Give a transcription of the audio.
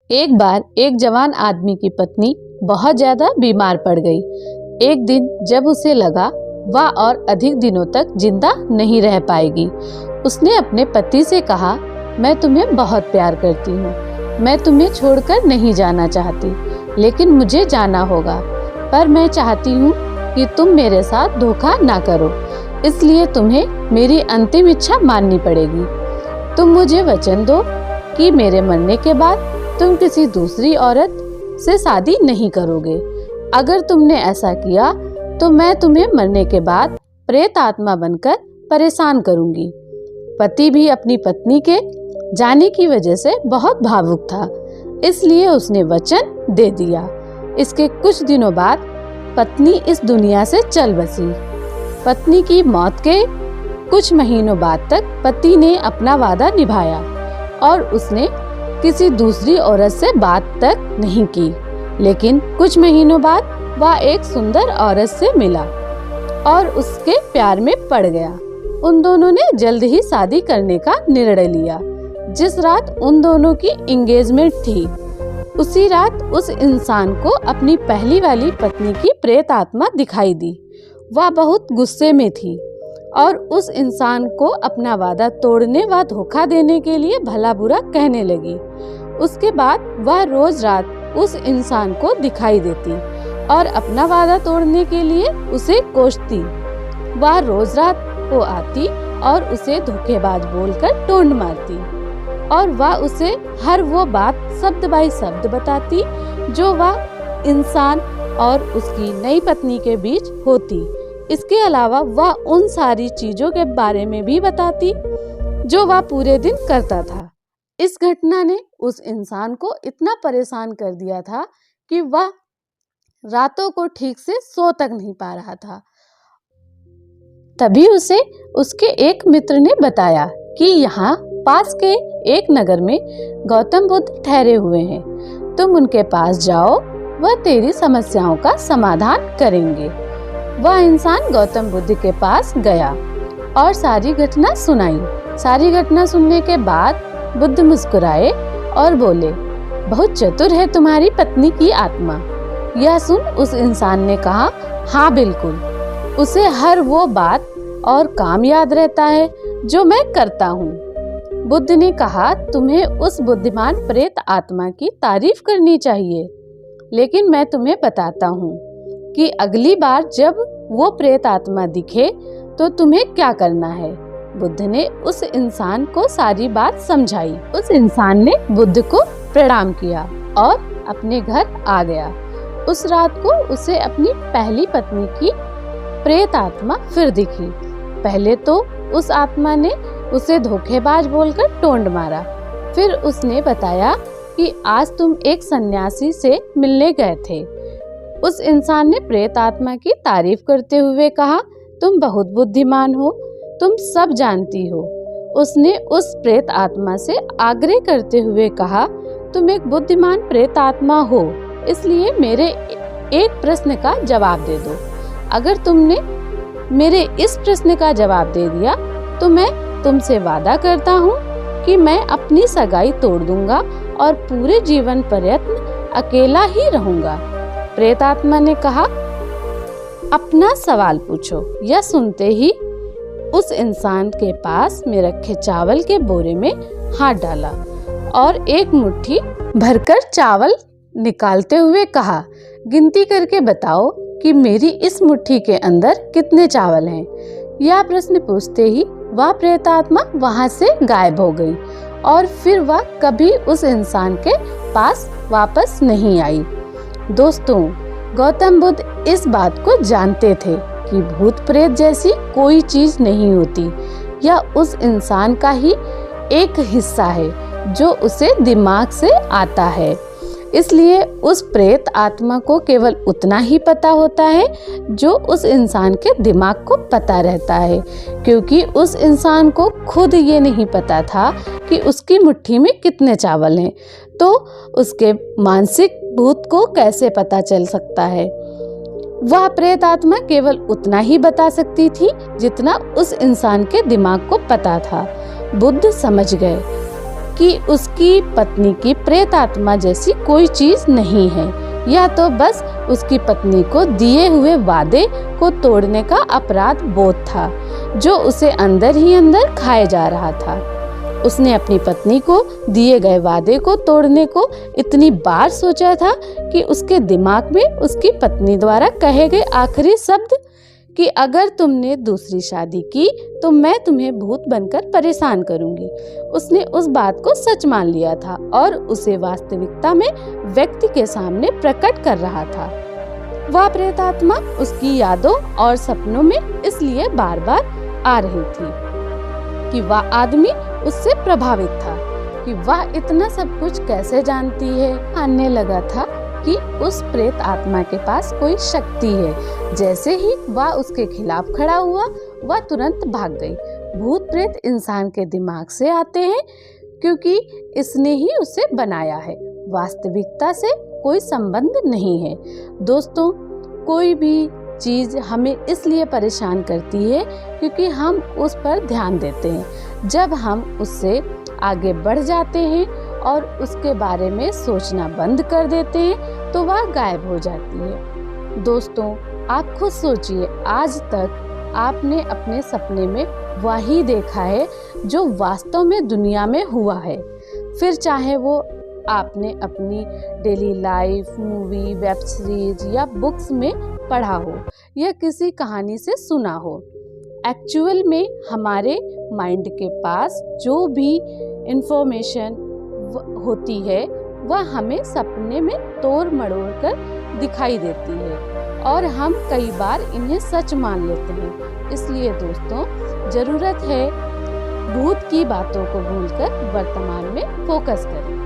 एक बार एक जवान आदमी की पत्नी बहुत ज्यादा बीमार पड़ गई। एक दिन जब उसे लगा वह और अधिक दिनों तक जिंदा नहीं रह पाएगी, उसने अपने पति से कहा, मैं तुम्हें बहुत प्यार करती हूँ, मैं तुम्हें छोड़कर नहीं जाना चाहती, लेकिन मुझे जाना होगा। पर मैं चाहती हूँ कि तुम मेरे साथ धोखा ना करो, इसलिए तुम्हें मेरी अंतिम इच्छा माननी पड़ेगी। तुम मुझे वचन दो कि मेरे मरने के बाद तुम किसी दूसरी औरत से शादी नहीं करोगे। अगर तुमने ऐसा किया तो मैं तुम्हें मरने के बाद प्रेत आत्मा बनकर परेशान करूंगी। पति भी अपनी पत्नी के जाने की वजह से बहुत भावुक था, इसलिए उसने वचन दे दिया। इसके कुछ दिनों बाद पत्नी इस दुनिया से चल बसी। पत्नी की मौत के कुछ महीनों बाद तक पति ने अपना वादा निभाया और उसने किसी दूसरी औरत से बात तक नहीं की। लेकिन कुछ महीनों बाद वह एक सुंदर औरत से मिला और उसके प्यार में पड़ गया। उन दोनों ने जल्द ही शादी करने का निर्णय लिया। जिस रात उन दोनों की एंगेजमेंट थी, उसी रात उस इंसान को अपनी पहली वाली पत्नी की प्रेत आत्मा दिखाई दी। वह बहुत गुस्से में थी और उस इंसान को अपना वादा तोड़ने व धोखा देने के लिए भला बुरा कहने लगी। उसके बाद वह रोज रात उस इंसान को दिखाई देती और अपना वादा तोड़ने के लिए उसे कोसती। वह रोज रात को आती और उसे धोखेबाज बोलकर टोंट मारती और वह उसे हर वो बात शब्द बाई शब्द बताती जो वह इंसान और उसकी नई पत्नी के बीच होती। इसके अलावा वह उन सारी चीजों के बारे में भी बताती जो वह पूरे दिन करता था। इस घटना ने उस इंसान को इतना परेशान कर दिया था कि वह रातों को ठीक से सो तक नहीं पा रहा था। तभी उसे उसके एक मित्र ने बताया कि यहाँ पास के एक नगर में गौतम बुद्ध ठहरे हुए हैं, तुम उनके पास जाओ, वह तेरी समस्याओं का समाधान करेंगे। वह इंसान गौतम बुद्ध के पास गया और सारी घटना सुनाई। सारी घटना सुनने के बाद बुद्ध मुस्कुराए और बोले, बहुत चतुर है तुम्हारी पत्नी की आत्मा। यह सुन उस इंसान ने कहा, हाँ बिल्कुल, उसे हर वो बात और काम याद रहता है जो मैं करता हूँ। बुद्ध ने कहा, तुम्हें उस बुद्धिमान प्रेत आत्मा की तारीफ करनी चाहिए, लेकिन मैं तुम्हें बताता हूँ कि अगली बार जब वो प्रेत आत्मा दिखे तो तुम्हें क्या करना है। बुद्ध ने उस इंसान को सारी बात समझाई। उस इंसान ने बुद्ध को प्रणाम किया और अपने घर आ गया। उस रात को उसे अपनी पहली पत्नी की प्रेत आत्मा फिर दिखी। पहले तो उस आत्मा ने उसे धोखेबाज बोलकर टोंट मारा। फिर उसने बताया कि आज तुम एक सन्यासी से मिलने गए थे। उस इंसान ने प्रेत आत्मा की तारीफ करते हुए कहा, तुम बहुत बुद्धिमान हो, तुम सब जानती हो। उसने उस प्रेत आत्मा से आग्रह करते हुए कहा, तुम एक बुद्धिमान प्रेत आत्मा हो, इसलिए मेरे एक प्रश्न का जवाब दे दो। अगर तुमने मेरे इस प्रश्न का जवाब दे दिया तो मैं तुमसे वादा करता हूँ कि मैं अपनी सगाई तोड़ दूंगा और पूरे जीवन पर्यंत अकेला ही रहूंगा। प्रेत आत्मा ने कहा, अपना सवाल पूछो। यह सुनते ही उस इंसान के पास में रखे चावल के बोरे में हाथ डाला और एक मुट्ठी भरकर चावल निकालते हुए कहा, गिनती करके बताओ कि मेरी इस मुट्ठी के अंदर कितने चावल हैं। यह प्रश्न पूछते ही वह प्रेत आत्मा वहां से गायब हो गई और फिर वह कभी उस इंसान के पास वापस नहीं आई। दोस्तों, गौतम बुद्ध इस बात को जानते थे कि भूत प्रेत जैसी कोई चीज नहीं होती। यह उस इंसान का ही एक हिस्सा है जो उसे दिमाग से आता है। इसलिए उस प्रेत आत्मा को केवल उतना ही पता होता है जो उस इंसान के दिमाग को पता रहता है, क्योंकि उस इंसान को खुद ये नहीं पता था कि उसकी मुट्ठी में कितने चावल हैं, तो उसके मानसिक भूत को कैसे पता चल सकता है। वह प्रेत आत्मा केवल उतना ही बता सकती थी जितना उस इंसान के दिमाग को पता था। बुद्ध समझ गए कि उसकी पत्नी की प्रेत आत्मा जैसी कोई चीज नहीं है। यह तो बस उसकी पत्नी को दिए हुए वादे को तोड़ने का अपराध बोध था, जो उसे अंदर ही अंदर खाए जा रहा था। उसने अपनी पत्नी को दिए गए वादे को तोड़ने को इतनी बार सोचा था कि उसके दिमाग में उसकी पत्नी द्वारा कहे गए आखिरी शब्द कि अगर तुमने दूसरी शादी की तो मैं तुम्हें भूत बनकर परेशान करूंगी, उसने उस बात को सच मान लिया था और उसे वास्तविकता में व्यक्ति के सामने प्रकट कर रहा था। वह प्रेत आत्मा उसकी यादों और सपनों में इसलिए बार बार आ रही थी कि वह आदमी उससे प्रभावित था कि वह इतना सब कुछ कैसे जानती है। मानने लगा था कि उस प्रेत आत्मा के पास कोई शक्ति है। जैसे ही वह उसके खिलाफ खड़ा हुआ, वह तुरंत भाग गई। भूत प्रेत इंसान के दिमाग से आते हैं क्योंकि इसने ही उसे बनाया है, वास्तविकता से कोई संबंध नहीं है। दोस्तों, कोई भी चीज हमें इसलिए परेशान करती है क्योंकि हम उस पर ध्यान देते हैं। जब हम उससे आगे बढ़ जाते हैं और उसके बारे में सोचना बंद कर देते हैं तो वह गायब हो जाती है। दोस्तों, आप खुद सोचिए, आज तक आपने अपने सपने में वही देखा है जो वास्तव में दुनिया में हुआ है। फिर चाहे वो आपने अपनी daily life, movie, web series या बुक्स में पढ़ा हो या किसी कहानी से सुना हो। एक्चुअल में हमारे माइंड के पास जो भी इंफॉर्मेशन होती है वह हमें सपने में तोड़ मड़ोड़ कर दिखाई देती है और हम कई बार इन्हें सच मान लेते हैं। इसलिए दोस्तों, ज़रूरत है भूत की बातों को भूलकर वर्तमान में फोकस करें।